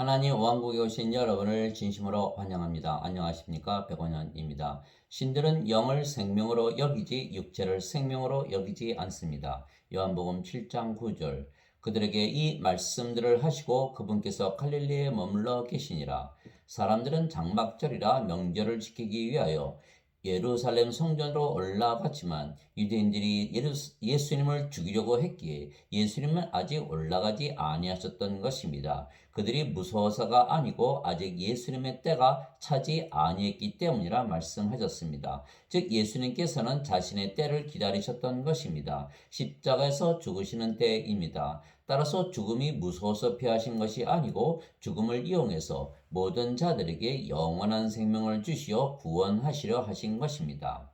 하나님 왕국에 오신 여러분을 진심으로 환영합니다. 안녕하십니까? 백원현입니다. 신들은 영을 생명으로 여기지 육체를 생명으로 여기지 않습니다. 요한복음 7장 9절. 그들에게 이 말씀들을 하시고 그분께서 갈릴리에 머물러 계시니라. 사람들은 장막절이라 명절을 지키기 위하여 예루살렘 성전으로 올라갔지만 유대인들이 예수님을 죽이려고 했기에 예수님은 아직 올라가지 아니하셨던 것입니다. 그들이 무서워서가 아니고 아직 예수님의 때가 차지 아니했기 때문이라 말씀하셨습니다. 즉 예수님께서는 자신의 때를 기다리셨던 것입니다. 십자가에서 죽으시는 때입니다. 따라서 죽음이 무서워서 피하신 것이 아니고 죽음을 이용해서 모든 자들에게 영원한 생명을 주시어 구원하시려 하신 것입니다.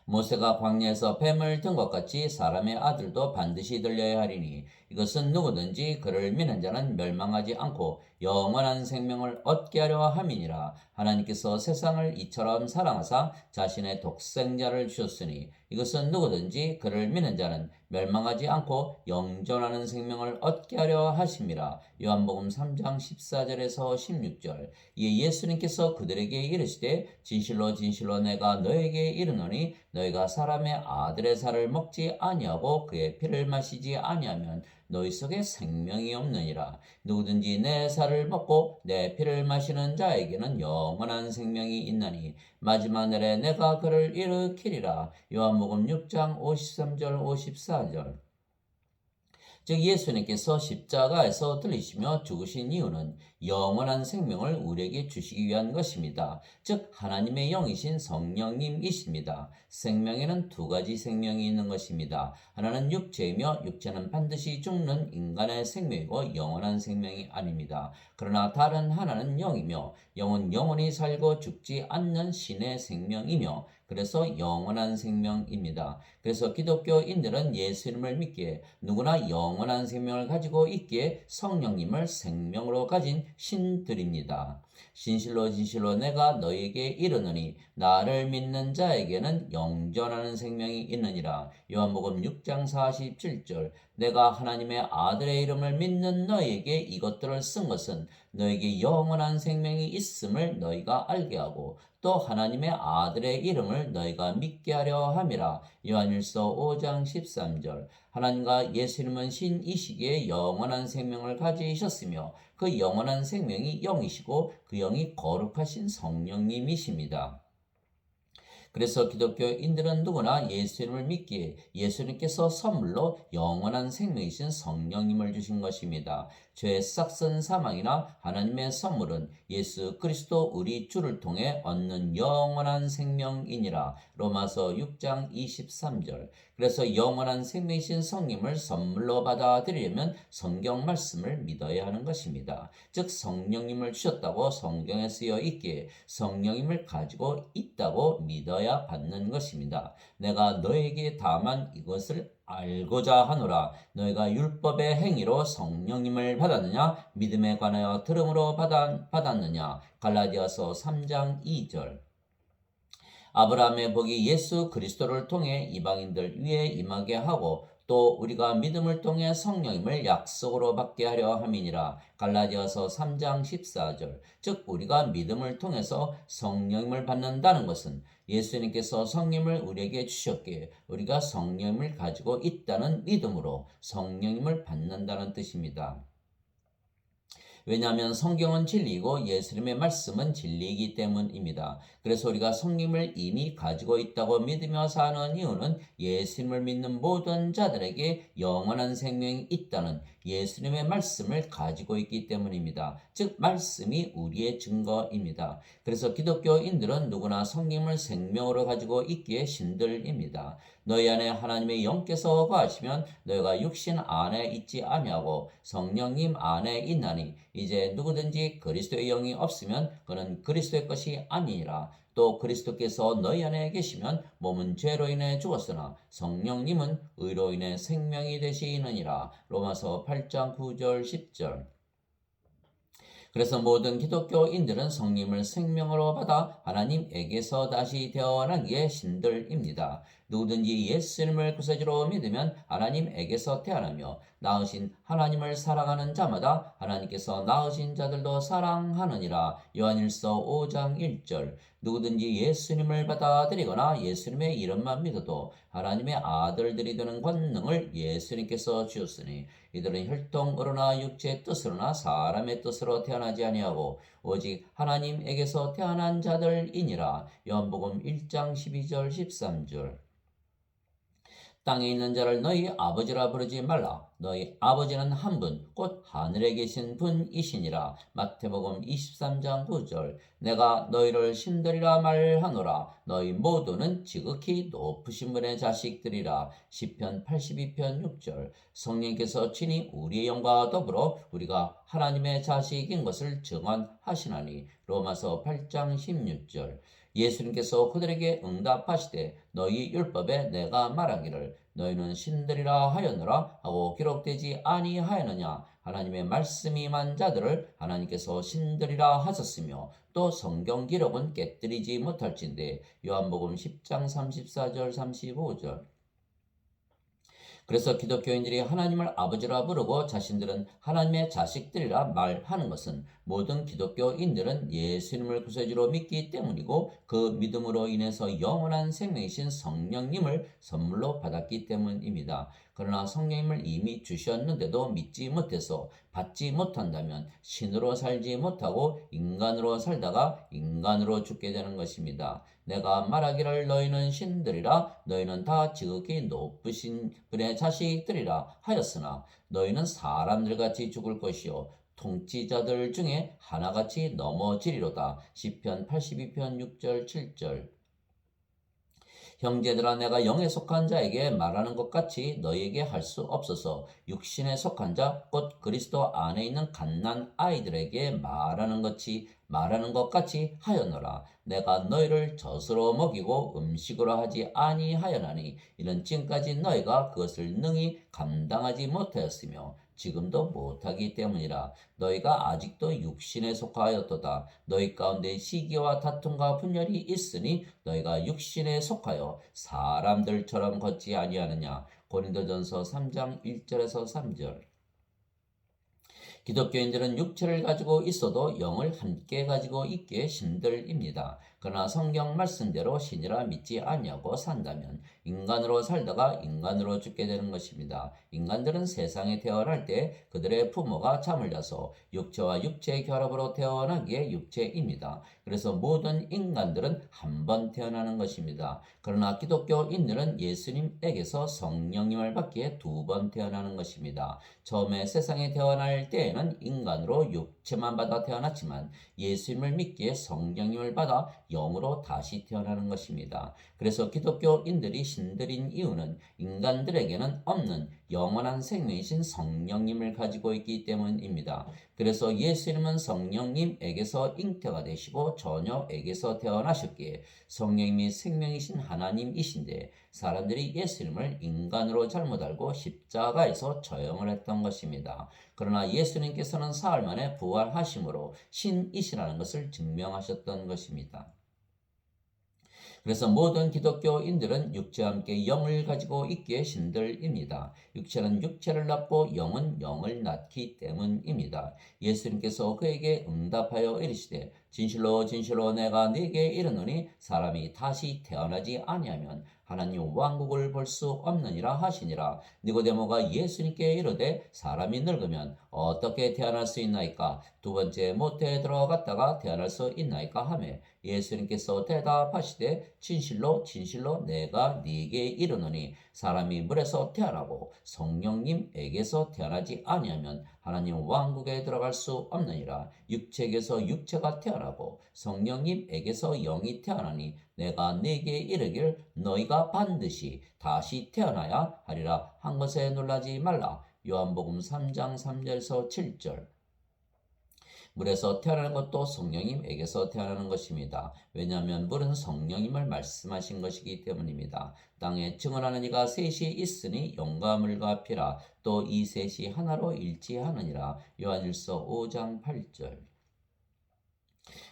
모세가 광야에서 뱀을 든 것 같이 사람의 아들도 반드시 들려야 하리니 이것은 누구든지 그를 믿는 자는 멸망하지 않고 영원한 생명을 얻게 하려 함이니라. 하나님께서 세상을 이처럼 사랑하사 자신의 독생자를 주셨으니 이것은 누구든지 그를 믿는 자는 멸망하지 않고 영존하는 생명을 얻게 하려 하심이라. 요한복음 3장 14절에서 16절. 이에 예수님께서 그들에게 이르시되 진실로 진실로 내가 너에게 이르노니 너희가 사람의 아들의 살을 먹지 아니하고 그의 피를 마시지 아니하면 너희 속에 생명이 없느니라. 누구든지 내 살을 먹고 내 피를 마시는 자에게는 영원한 생명이 있나니 마지막 날에 내가 그를 일으키리라. 요한복음 6장 53절 54절. 즉 예수님께서 십자가에서 들리시며 죽으신 이유는 영원한 생명을 우리에게 주시기 위한 것입니다. 즉 하나님의 영이신 성령님이십니다. 생명에는 두 가지 생명이 있는 것입니다. 하나는 육체이며 육체는 반드시 죽는 인간의 생명이고 영원한 생명이 아닙니다. 그러나 다른 하나는 영이며 영은 영원히 살고 죽지 않는 신의 생명이며 그래서 영원한 생명입니다. 그래서 기독교인들은 예수님을 믿기에 누구나 영원한 생명을 가지고 있기에 성령님을 생명으로 가진 신들입니다. 진실로 진실로 내가 너희에게 이르노니 나를 믿는 자에게는 영존하는 생명이 있느니라. 요한복음 6장 47절. 내가 하나님의 아들의 이름을 믿는 너희에게 이것들을 쓴 것은 너에게 영원한 생명이 있음을 너희가 알게 하고 또 하나님의 아들의 이름을 너희가 믿게 하려 함이라. 요한일서 5장 13절. 하나님과 예수님은 신이시기에 영원한 생명을 가지셨으며 그 영원한 생명이 영이시고 그 영이 거룩하신 성령님이십니다. 그래서 기독교인들은 누구나 예수님을 믿기에 예수님께서 선물로 영원한 생명이신 성령님을 주신 것입니다. 죄의 싹슨 사망이나 하나님의 선물은 예수 그리스도 우리 주를 통해 얻는 영원한 생명이니라. 로마서 6장 23절. 그래서 영원한 생명이신 성령님을 선물로 받아들이려면 성경 말씀을 믿어야 하는 것입니다. 즉 성령님을 주셨다고 성경에 쓰여 있기에 성령님을 가지고 있다고 믿어야 받는 것입니다. 내가 너에게 다만 이것을 알고자 하노라. 너희가 율법의 행위로 성령님을 받았느냐 믿음에 관하여 들음으로 받았느냐. 갈라디아서 3장 2절. 아브라함의 복이 예수 그리스도를 통해 이방인들 위에 임하게 하고 또 우리가 믿음을 통해 성령님을 약속으로 받게 하려 함이니라. 갈라디아서 3장 14절. 즉 우리가 믿음을 통해서 성령님을 받는다는 것은 예수님께서 성령님을 우리에게 주셨기에 우리가 성령님을 가지고 있다는 믿음으로 성령님을 받는다는 뜻입니다. 왜냐하면 성경은 진리이고 예수님의 말씀은 진리이기 때문입니다. 그래서 우리가 성령을 이미 가지고 있다고 믿으며 사는 이유는 예수님을 믿는 모든 자들에게 영원한 생명이 있다는 예수님의 말씀을 가지고 있기 때문입니다. 즉 말씀이 우리의 증거입니다. 그래서 기독교인들은 누구나 성령을 생명으로 가지고 있기에 신들입니다. 너희 안에 하나님의 영께서 거하시면 너희가 육신 안에 있지 아니하고 성령님 안에 있나니 이제 누구든지 그리스도의 영이 없으면 그는 그리스도의 것이 아니니라. 또 그리스도께서 너희 안에 계시면 몸은 죄로 인해 죽었으나 성령님은 의로 인해 생명이 되시느니라. 로마서 8장 9절 10절. 그래서 모든 기독교인들은 성령을 생명으로 받아 하나님에게서 다시 태어나기에 신들입니다. 누구든지 예수님을 구세주로 믿으면 하나님에게서 태어나며 낳으신 하나님을 사랑하는 자마다 하나님께서 낳으신 자들도 사랑하느니라. 요한일서 5장 1절. 누구든지 예수님을 받아들이거나 예수님의 이름만 믿어도 하나님의 아들들이 되는 권능을 예수님께서 주셨으니 이들은 혈통으로나 육체의 뜻으로나 사람의 뜻으로 태어나지 아니하고 오직 하나님에게서 태어난 자들이니라. 요한복음 1장 12절 13절. 땅에 있는 자를 너희 아버지라 부르지 말라. 너희 아버지는 한 분, 곧 하늘에 계신 분이시니라. 마태복음 23장 9절. 내가 너희를 신들이라 말하노라. 너희 모두는 지극히 높으신 분의 자식들이라. 시편 82편 6절. 성령께서 친히 우리의 영과 더불어 우리가 하나님의 자식인 것을 증언하시나니. 로마서 8장 16절. 예수님께서 그들에게 응답하시되 너희 율법에 내가 말하기를 너희는 신들이라 하였노라 하고 기록되지 아니하였느냐. 하나님의 말씀이 임한 자들을 하나님께서 신들이라 하셨으며 또 성경 기록은 깨뜨리지 못할진대. 요한복음 10장 34절 35절. 그래서 기독교인들이 하나님을 아버지라 부르고 자신들은 하나님의 자식들이라 말하는 것은 모든 기독교인들은 예수님을 구세주로 믿기 때문이고 그 믿음으로 인해서 영원한 생명이신 성령님을 선물로 받았기 때문입니다. 그러나 성령님을 이미 주셨는데도 믿지 못해서 받지 못한다면 신으로 살지 못하고 인간으로 살다가 인간으로 죽게 되는 것입니다. 내가 말하기를 너희는 신들이라 너희는 다 지극히 높으신 분의 자식들이라 하였으나 너희는 사람들같이 죽을 것이요 통치자들 중에 하나같이 넘어지리로다. 시편 82편 6절 7절. 형제들아 내가 영에 속한 자에게 말하는 것 같이 너희에게 할 수 없어서 육신에 속한 자 곧 그리스도 안에 있는 갓난 아이들에게 말하는 것 같이 하였노라. 내가 너희를 젖으로 먹이고 음식으로 하지 아니하였나니 이는 지금까지 너희가 그것을 능히 감당하지 못하였으며 지금도 못하기 때문이라. 너희가 아직도 육신에 속하였도다. 너희 가운데 시기와 다툼과 분열이 있으니 너희가 육신에 속하여 사람들처럼 걷지 아니하느냐. 고린도전서 3장 1절에서 3절. 기독교인들은 육체를 가지고 있어도 영을 함께 가지고 있기에 신들입니다. 그러나 성경 말씀대로 신이라 믿지 아니하고 산다면 인간으로 살다가 인간으로 죽게 되는 것입니다. 인간들은 세상에 태어날 때 그들의 부모가 잠을 자서 육체와 육체의 결합으로 태어나기에 육체입니다. 그래서 모든 인간들은 한 번 태어나는 것입니다. 그러나 기독교인들은 예수님에게서 성령님을 받기에 두 번 태어나는 것입니다. 처음에 세상에 태어날 때에는 인간으로 육체만 받아 태어났지만 예수님을 믿기에 성령님을 받아 영으로 다시 태어나는 것입니다. 그래서 기독교인들이 신들인 이유는 인간들에게는 없는 영원한 생명이신 성령님을 가지고 있기 때문입니다. 그래서 예수님은 성령님에게서 잉태가 되시고 처녀에게서 태어나셨기에 성령님이 생명이신 하나님이신데 사람들이 예수님을 인간으로 잘못 알고 십자가에서 처형을 했던 것입니다. 그러나 예수님께서는 사흘 만에 부활하심으로 신이시라는 것을 증명하셨던 것입니다. 그래서 모든 기독교인들은 육체와 함께 영을 가지고 있기에 신들입니다. 육체는 육체를 낳고 영은 영을 낳기 때문입니다. 예수님께서 그에게 응답하여 이르시되 진실로 진실로 내가 네게 이르노니 사람이 다시 태어나지 아니하면 하나님 왕국을 볼 수 없느니라 하시니라. 니고데모가 예수님께 이르되 사람이 늙으면 어떻게 태어날 수 있나이까? 두 번째 모태에 들어갔다가 태어날 수 있나이까 하매 예수님께서 대답하시되 진실로 진실로 내가 네게 이르노니 사람이 물에서 태어나고 성령님에게서 태어나지 아니하면 하나님 왕국에 들어갈 수 없느니라. 육체에게서 육체가 태어나고 성령님에게서 영이 태어나니 내가 네게 이르길 너희가 반드시 다시 태어나야 하리라 한 것에 놀라지 말라. 요한복음 3장 3절에서 7절. 물에서 태어나는 것도 성령님에게서 태어나는 것입니다. 왜냐하면 물은 성령님을 말씀하신 것이기 때문입니다. 땅에 증언하는 이가 셋이 있으니 영과 물과 피라. 또 이 셋이 하나로 일치하느니라. 요한일서 5장 8절.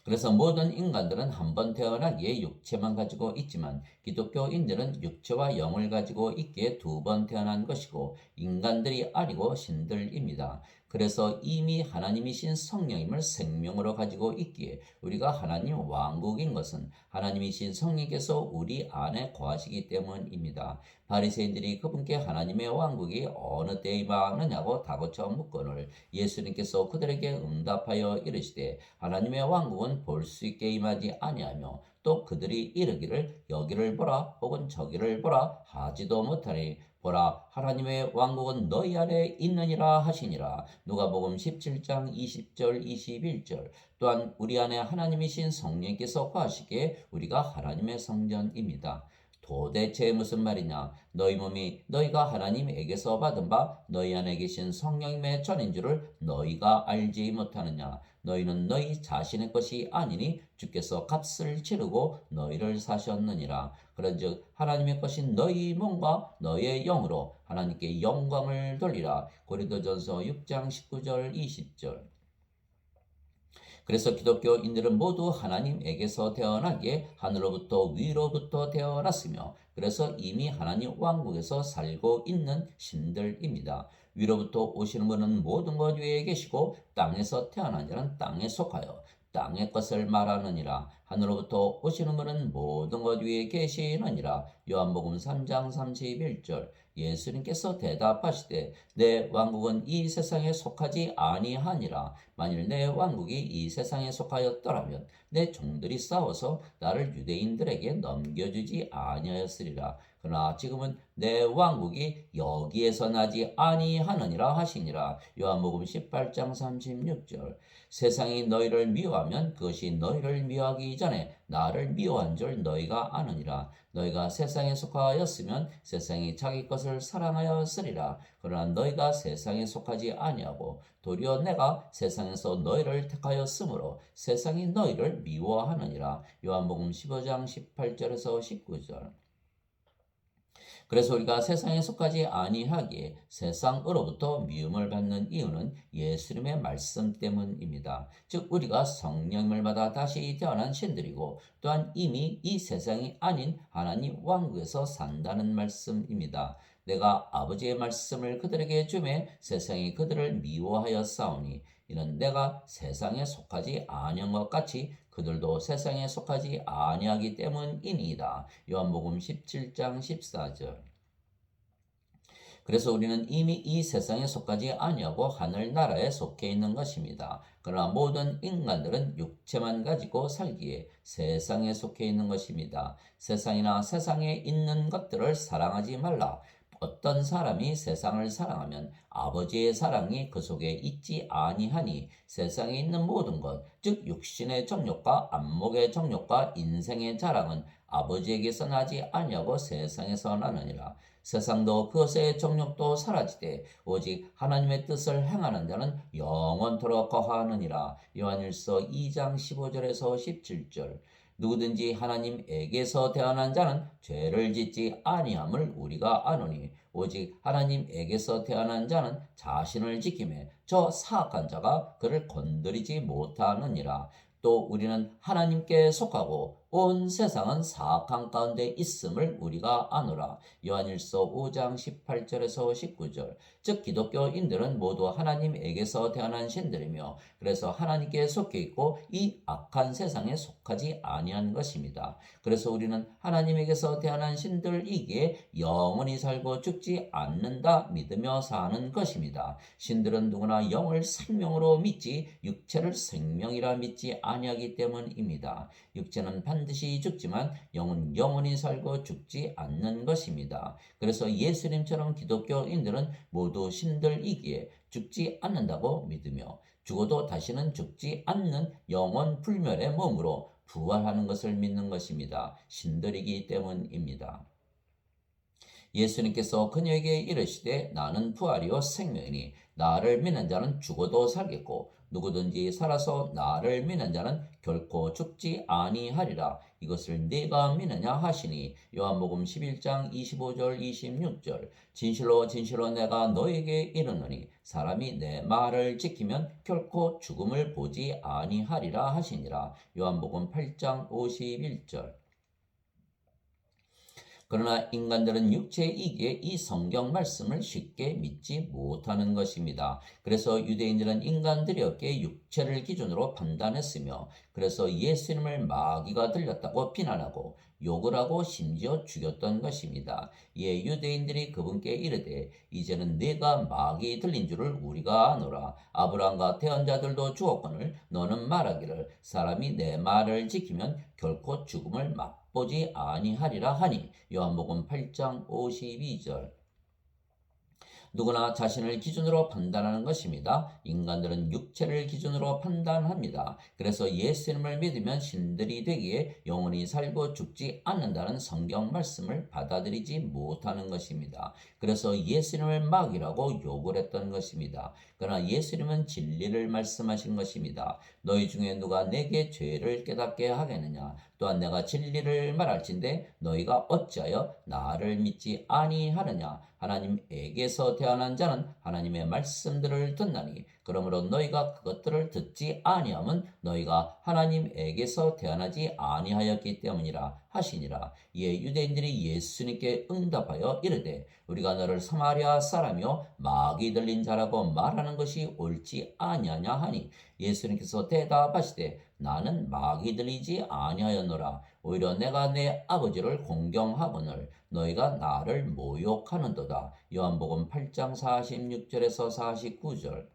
그래서 모든 인간들은 한 번 태어나기에 육체만 가지고 있지만 기독교인들은 육체와 영을 가지고 있기에 두 번 태어난 것이고 인간들이 아니고 신들입니다. 그래서 이미 하나님이신 성령님을 생명으로 가지고 있기에 우리가 하나님 왕국인 것은 하나님이신 성령께서 우리 안에 거하시기 때문입니다. 바리새인들이 그분께 하나님의 왕국이 어느 때에 임하느냐고 다그쳐 묻거늘 예수님께서 그들에게 응답하여 이르시되 하나님의 왕국은 볼 수 있게 임하지 아니하며 또 그들이 이르기를 여기를 보라 혹은 저기를 보라 하지도 못하니 보라 하나님의 왕국은 너희 안에 있느니라 하시니라. 누가복음 17장 20절 21절. 또한 우리 안에 하나님이신 성령께서 거하시기에 우리가 하나님의 성전입니다. 도대체 무슨 말이냐? 너희 몸이 너희가 하나님에게서 받은 바 너희 안에 계신 성령님의 전인 줄을 너희가 알지 못하느냐? 너희는 너희 자신의 것이 아니니 주께서 값을 치르고 너희를 사셨느니라. 그런즉 하나님의 것인 너희 몸과 너희의 영으로 하나님께 영광을 돌리라. 고린도전서 6장 19절 20절. 그래서 기독교인들은 모두 하나님에게서 태어나기에 하늘로부터 위로부터 태어났으며 그래서 이미 하나님 왕국에서 살고 있는 신들입니다. 위로부터 오시는 분은 모든 것 위에 계시고 땅에서 태어난 자는 땅에 속하여 땅의 것을 말하느니라. 하늘로부터 오시는 분은 모든 것 위에 계시느니라. 요한복음 3장 31절. 예수님께서 대답하시되 내 왕국은 이 세상에 속하지 아니하니라. 만일 내 왕국이 이 세상에 속하였더라면 내 종들이 싸워서 나를 유대인들에게 넘겨주지 아니하였으리라. 그러나 지금은 내 왕국이 여기에서 나지 아니하느니라 하시니라. 요한복음 18장 36절. 세상이 너희를 미워하면 그것이 너희를 미워하기 전에 나를 미워한 줄 너희가 아느니라. 너희가 세상에 속하였으면 세상이 자기 것을 사랑하였으리라. 그러나 너희가 세상에 속하지 아니하고 도리어 내가 세상에서 너희를 택하였으므로 세상이 너희를 미워하느니라. 요한복음 15장 18절에서 19절. 그래서 우리가 세상에 속하지 아니하기에 세상으로부터 미움을 받는 이유는 예수님의 말씀 때문입니다. 즉 우리가 성령을 받아 다시 태어난 신들이고 또한 이미 이 세상이 아닌 하나님 왕국에서 산다는 말씀입니다. 내가 아버지의 말씀을 그들에게 주매 세상이 그들을 미워하여 싸우니 이는 내가 세상에 속하지 아니한 것 같이 그들도 세상에 속하지 아니하기 때문이니이다. 요한복음 17장 14절. 그래서 우리는 이미 이 세상에 속하지 아니하고 하늘나라에 속해 있는 것입니다. 그러나 모든 인간들은 육체만 가지고 살기에 세상에 속해 있는 것입니다. 세상이나 세상에 있는 것들을 사랑하지 말라. 어떤 사람이 세상을 사랑하면 아버지의 사랑이 그 속에 있지 아니하니 세상에 있는 모든 것, 즉 육신의 정욕과 안목의 정욕과 인생의 자랑은 아버지에게서 나지 아니하고 세상에서 나느니라. 세상도 그것의 정욕도 사라지되 오직 하나님의 뜻을 행하는 자는 영원토록 거하느니라. 요한일서 2장 15절에서 17절. 누구든지 하나님에게서 태어난 자는 죄를 짓지 아니함을 우리가 아노니 오직 하나님에게서 태어난 자는 자신을 지킴에 저 사악한 자가 그를 건드리지 못하느니라. 또 우리는 하나님께 속하고 온 세상은 사악한 가운데 있음을 우리가 아노라. 요한일서 5장 18절에서 19절. 즉 기독교인들은 모두 하나님에게서 태어난 신들이며 그래서 하나님께 속해 있고 이 악한 세상에 속하지 아니한 것입니다. 그래서 우리는 하나님에게서 태어난 신들이기에 영원히 살고 죽지 않는다 믿으며 사는 것입니다. 신들은 누구나 영을 생명으로 믿지 육체를 생명이라 믿지 아니하기 때문입니다. 육체는 반드시 죽지만 영은 영원히 살고 죽지 않는 것입니다. 그래서 예수님처럼 기독교인들은 모두 신들이기에 죽지 않는다고 믿으며 죽어도 다시는 죽지 않는 영원 불멸의 몸으로 부활하는 것을 믿는 것입니다. 신들이기 때문입니다. 예수님께서 그녀에게 이르시되 나는 부활이요 생명이니 나를 믿는 자는 죽어도 살겠고 누구든지 살아서 나를 믿는 자는 결코 죽지 아니하리라. 이것을 네가 믿느냐 하시니. 요한복음 11장 25절 26절. 진실로 진실로 내가 너에게 이르노니 사람이 내 말을 지키면 결코 죽음을 보지 아니하리라 하시니라. 요한복음 8장 51절. 그러나 인간들은 육체이기에 이 성경 말씀을 쉽게 믿지 못하는 것입니다. 그래서 유대인들은 인간들이었기에 육체를 기준으로 판단했으며 그래서 예수님을 마귀가 들렸다고 비난하고 욕을 하고 심지어 죽였던 것입니다. 예, 유대인들이 그분께 이르되 이제는 네가 마귀 들린 줄을 우리가 아노라. 아브라함과 태언 자들도 죽었거늘 너는 말하기를 사람이 내 말을 지키면 결코 죽음을 맛보지 아니하리라 하니. 요한복음 8장 52절. 누구나 자신을 기준으로 판단하는 것입니다. 인간들은 육체를 기준으로 판단합니다. 그래서 예수님을 믿으면 신들이 되기에 영원히 살고 죽지 않는다는 성경 말씀을 받아들이지 못하는 것입니다. 그래서 예수님을 마귀라고 욕을 했던 것입니다. 그러나 예수님은 진리를 말씀하신 것입니다. 너희 중에 누가 내게 죄를 깨닫게 하겠느냐? 또한 내가 진리를 말할진대 너희가 어찌하여 나를 믿지 아니하느냐? 하나님에게서 태어난 자는 하나님의 말씀들을 듣나니 그러므로 너희가 그것들을 듣지 아니함은 너희가 하나님에게서 태어나지 아니하였기 때문이라 하시니라. 이에 유대인들이 예수님께 응답하여 이르되 우리가 너를 사마리아 사람이요 마귀 들린 자라고 말하는 것이 옳지 아니하냐 하니. 예수님께서 대답하시되 나는 마귀 들리지 아니하였노라. 오히려 내가 내 아버지를 공경하거늘 너희가 나를 모욕하는도다. 요한복음 8장 46절에서 49절.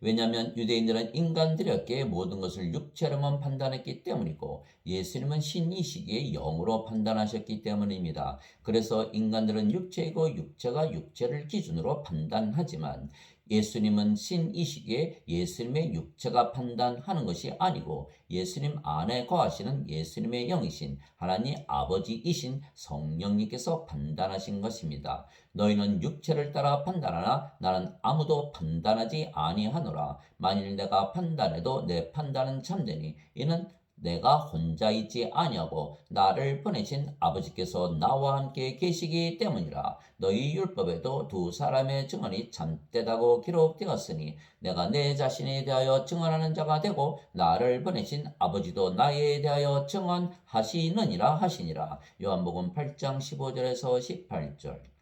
왜냐하면 유대인들은 인간들이었기에 모든 것을 육체로만 판단했기 때문이고 예수님은 신이시기에 영으로 판단하셨기 때문입니다. 그래서 인간들은 육체이고 육체가 육체를 기준으로 판단하지만 예수님은 신이시기에 예수님의 육체가 판단하는 것이 아니고 예수님 안에 거하시는 예수님의 영이신 하나님 아버지이신 성령님께서 판단하신 것입니다. 너희는 육체를 따라 판단하나 나는 아무도 판단하지 아니하노라. 만일 내가 판단해도 내 판단은 참되니 이는 내가 혼자 있지 아니하고 나를 보내신 아버지께서 나와 함께 계시기 때문이라. 너희 율법에도 두 사람의 증언이 참되다고 기록되었으니 내가 내 자신에 대하여 증언하는 자가 되고 나를 보내신 아버지도 나에 대하여 증언하시느니라 하시니라. 요한복음 8장 15절에서 18절.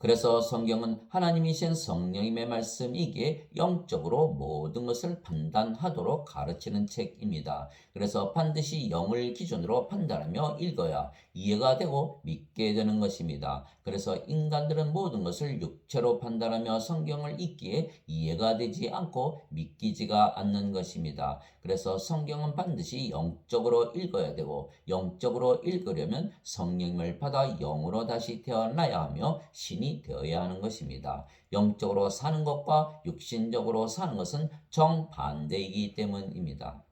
그래서 성경은 하나님이신 성령님의 말씀이기에 영적으로 모든 것을 판단하도록 가르치는 책입니다. 그래서 반드시 영을 기준으로 판단하며 읽어야 이해가 되고 믿게 되는 것입니다. 그래서 인간들은 모든 것을 육체로 판단하며 성경을 읽기에 이해가 되지 않고 믿기지가 않는 것입니다. 그래서 성경은 반드시 영적으로 읽어야 되고 영적으로 읽으려면 성령님을 받아 영으로 다시 태어나야 하며 신이 되어야 하는 것입니다. 영적으로 사는 것과 육신적으로 사는 것은 정반대이기 때문입니다.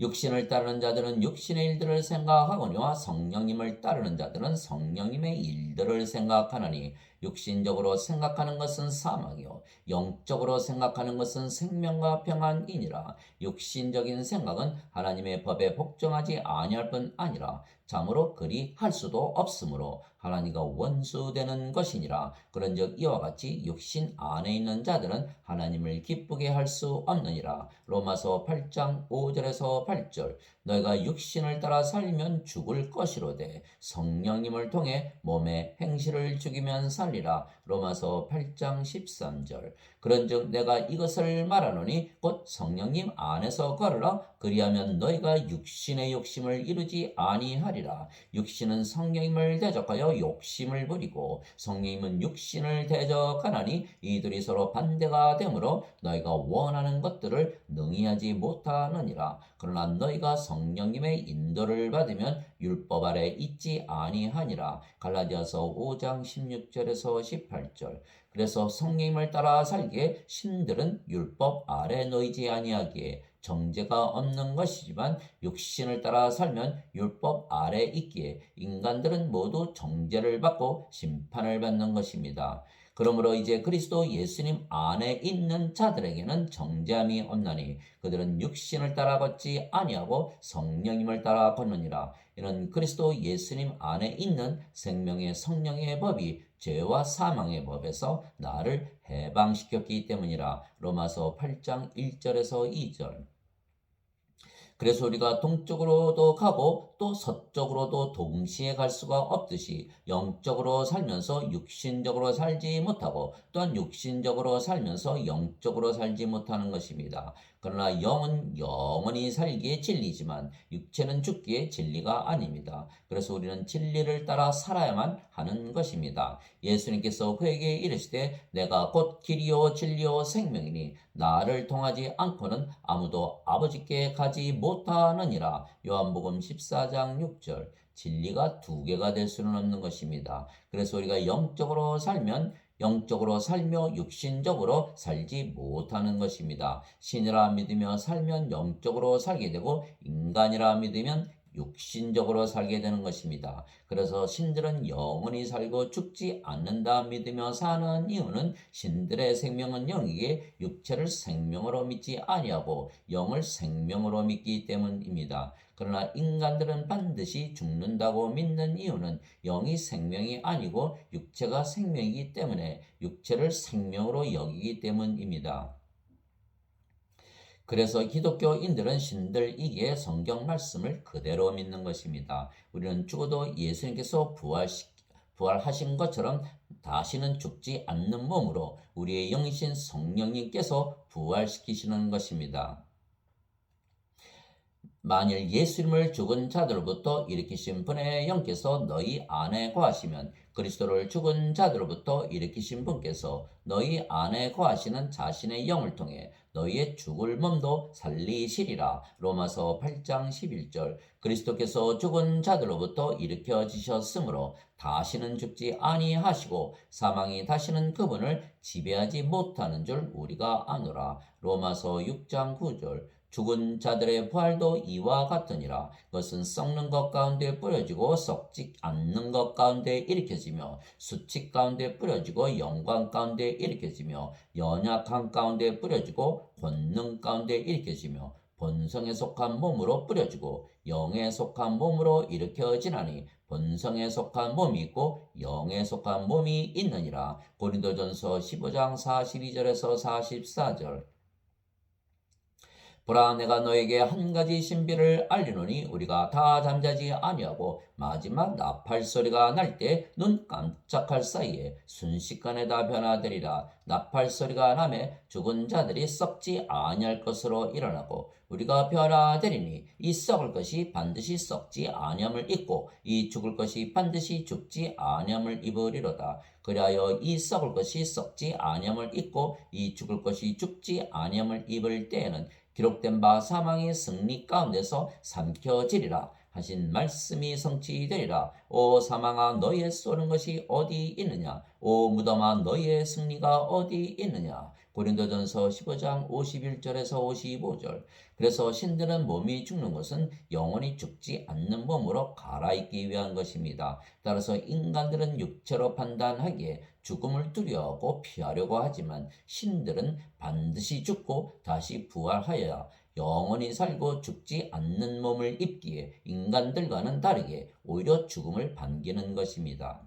육신을 따르는 자들은 육신의 일들을 생각하거니와 성령님을 따르는 자들은 성령님의 일들을 생각하느니 육신적으로 생각하는 것은 사망이요 영적으로 생각하는 것은 생명과 평안이니라. 육신적인 생각은 하나님의 법에 복종하지 아니할 뿐 아니라 참으로 그리 할 수도 없으므로 하나님과 원수되는 것이니라. 그런즉 이와 같이 육신 안에 있는 자들은 하나님을 기쁘게 할 수 없느니라. 로마서 8장 5절에서 8절. 너희가 육신을 따라 살면 죽을 것이로되 성령님을 통해 몸의 행실을 죽이면 살리라. 로마서 8장 13절. 그런즉 내가 이것을 말하노니 곧 성령님 안에서 걸으라. 그리하면 너희가 육신의 욕심을 이루지 아니하리라. 육신은 성령님을 대적하여 욕심을 부리고 성령님은 육신을 대적하나니 이들이 서로 반대가 되므로 너희가 원하는 것들을 능히 못하느니라. 그러나 너희가 성령님의 인도를 받으면 율법 아래 있지 아니하니라. 갈라디아서 5장 16절에서 18절. 그래서 성령님을 따라 살기에 신들은 율법 아래 놓이지 아니하기에 정죄가 없는 것이지만 육신을 따라 살면 율법 아래 있기에 인간들은 모두 정죄를 받고 심판을 받는 것입니다. 그러므로 이제 그리스도 예수님 안에 있는 자들에게는 정죄함이 없나니 그들은 육신을 따라 걷지 아니하고 성령님을 따라 걷느니라. 이는 그리스도 예수님 안에 있는 생명의 성령의 법이 죄와 사망의 법에서 나를 해방시켰기 때문이라. 로마서 8장 1절에서 2절. 그래서 우리가 동쪽으로도 가고 또 서쪽으로도 동시에 갈 수가 없듯이 영적으로 살면서 육신적으로 살지 못하고 또한 육신적으로 살면서 영적으로 살지 못하는 것입니다. 그러나 영은 영원히 살기에 진리지만 육체는 죽기에 진리가 아닙니다. 그래서 우리는 진리를 따라 살아야만 하는 것입니다. 예수님께서 그에게 이르시되 내가 곧 길이요 진리요 생명이니 나를 통하지 않고는 아무도 아버지께 가지 못하느니라. 요한복음 14장 6절. 진리가 두 개가 될 수는 없는 것입니다. 그래서 우리가 영적으로 살면 영적으로 살며 육신적으로 살지 못하는 것입니다. 신이라 믿으며 살면 영적으로 살게 되고 인간이라 믿으면 육신적으로 살게 되는 것입니다. 그래서 신들은 영원히 살고 죽지 않는다 믿으며 사는 이유는 신들의 생명은 영이기에 육체를 생명으로 믿지 아니하고 영을 생명으로 믿기 때문입니다. 그러나 인간들은 반드시 죽는다고 믿는 이유는 영이 생명이 아니고 육체가 생명이기 때문에 육체를 생명으로 여기기 때문입니다. 그래서 기독교인들은 신들이기에 성경 말씀을 그대로 믿는 것입니다. 우리는 죽어도 예수님께서 부활하신 것처럼 다시는 죽지 않는 몸으로 우리의 영이신 성령님께서 부활시키시는 것입니다. 만일 예수님을 죽은 자들로부터 일으키신 분의 영께서 너희 안에 거하시면 그리스도를 죽은 자들로부터 일으키신 분께서 너희 안에 거하시는 자신의 영을 통해 너희의 죽을 몸도 살리시리라. 로마서 8장 11절. 그리스도께서 죽은 자들로부터 일으켜지셨으므로 다시는 죽지 아니하시고 사망이 다시는 그분을 지배하지 못하는 줄 우리가 아노라. 로마서 6장 9절. 죽은 자들의 부활도 이와 같으니라. 그것은 썩는 것 가운데 뿌려지고 썩지 않는 것 가운데 일으켜지며 수치 가운데 뿌려지고 영광 가운데 일으켜지며 연약함 가운데 뿌려지고 권능 가운데 일으켜지며 본성에 속한 몸으로 뿌려지고 영에 속한 몸으로 일으켜지나니 본성에 속한 몸이 있고 영에 속한 몸이 있느니라. 고린도전서 15장 42절에서 44절. 보라 내가 너에게 한 가지 신비를 알리노니 우리가 다 잠자지 아니하고 마지막 나팔 소리가 날 때 눈 깜짝할 사이에 순식간에 다 변화되리라. 나팔 소리가 나매 죽은 자들이 썩지 아니할 것으로 일어나고 우리가 변화되리니 이 썩을 것이 반드시 썩지 아니함을 입고 이 죽을 것이 반드시 죽지 아니함을 입으리로다. 그리하여 이 썩을 것이 썩지 아니함을 입고 이 죽을 것이 죽지 아니함을 입을 때에는 기록된 바 사망의 승리 가운데서 삼켜지리라 하신 말씀이 성취되리라. 오 사망아 너희의 쏘는 것이 어디 있느냐? 오 무덤아 너희의 승리가 어디 있느냐? 고린도전서 15장 51절에서 55절. 그래서 신들은 몸이 죽는 것은 영원히 죽지 않는 몸으로 갈아입기 위한 것입니다. 따라서 인간들은 육체로 판단하기에 죽음을 두려워하고 피하려고 하지만 신들은 반드시 죽고 다시 부활하여야 영원히 살고 죽지 않는 몸을 입기에 인간들과는 다르게 오히려 죽음을 반기는 것입니다.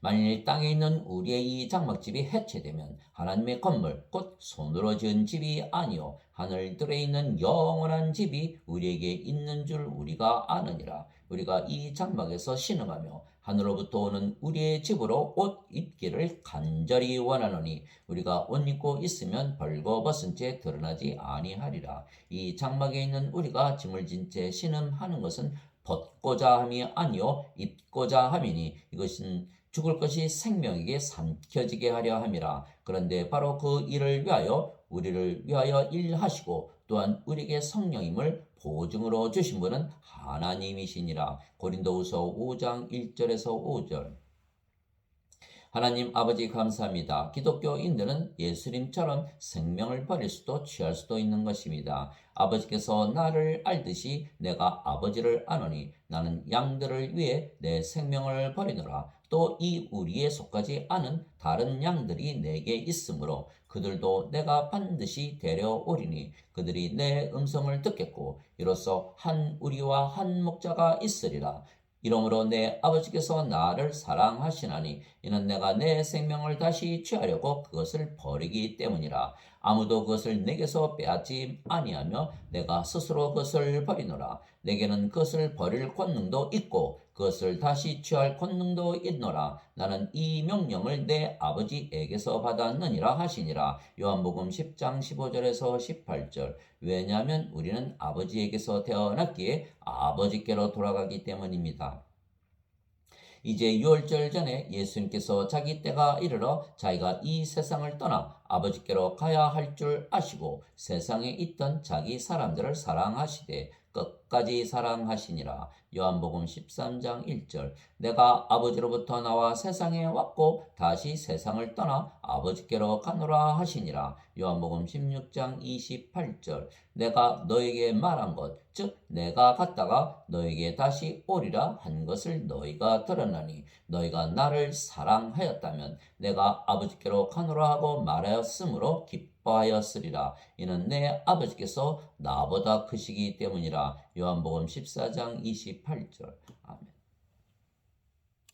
만일 땅에 있는 우리의 이 장막집이 해체되면 하나님의 건물 곧 손으로 지은 집이 아니요 하늘들에 있는 영원한 집이 우리에게 있는 줄 우리가 아느니라. 우리가 이 장막에서 신음하며 하늘로부터 오는 우리의 집으로 옷 입기를 간절히 원하노니 우리가 옷 입고 있으면 벌거벗은 채 드러나지 아니하리라. 이 장막에 있는 우리가 짐을 진 채 신음하는 것은 벗고자 함이 아니요 입고자 함이니 이것은 죽을 것이 생명에게 삼켜지게 하려 함이라. 그런데 바로 그 일을 위하여 우리를 위하여 일하시고 또한 우리에게 성령임을 보증으로 주신 분은 하나님이시니라. 고린도후서 5장 1절에서 5절. 하나님 아버지 감사합니다. 기독교인들은 예수님처럼 생명을 버릴 수도 취할 수도 있는 것입니다. 아버지께서 나를 알듯이 내가 아버지를 아노니 나는 양들을 위해 내 생명을 버리노라. 또 이 우리에 속하지 않은 다른 양들이 내게 있으므로 그들도 내가 반드시 데려오리니 그들이 내 음성을 듣겠고 이로써 한 우리와 한 목자가 있으리라. 이러므로 내 아버지께서 나를 사랑하시나니 이는 내가 내 생명을 다시 취하려고 그것을 버리기 때문이라. 아무도 그것을 내게서 빼앗지 아니하며 내가 스스로 그것을 버리노라. 내게는 그것을 버릴 권능도 있고 그것을 다시 취할 권능도 있노라. 나는 이 명령을 내 아버지에게서 받았느니라 하시니라. 요한복음 10장 15절에서 18절. 왜냐하면 우리는 아버지에게서 태어났기에 아버지께로 돌아가기 때문입니다. 이제 유월절 전에 예수님께서 자기 때가 이르러 자기가 이 세상을 떠나 아버지께로 가야 할 줄 아시고 세상에 있던 자기 사람들을 사랑하시되 끝까지 사랑하시니라. 요한복음 13장 1절. 내가 아버지로부터 나와 세상에 왔고 다시 세상을 떠나 아버지께로 가노라 하시니라. 요한복음 16장 28절. 내가 너에게 말한 것, 즉 내가 갔다가 너에게 다시 오리라 한 것을 너희가 들었나니 너희가 나를 사랑하였다면 내가 아버지께로 가노라 하고 말하였으므로 기뻐하였으리라. 이는 내 아버지께서 나보다 크시기 때문이라. 요한복음 14장 28절. 아멘.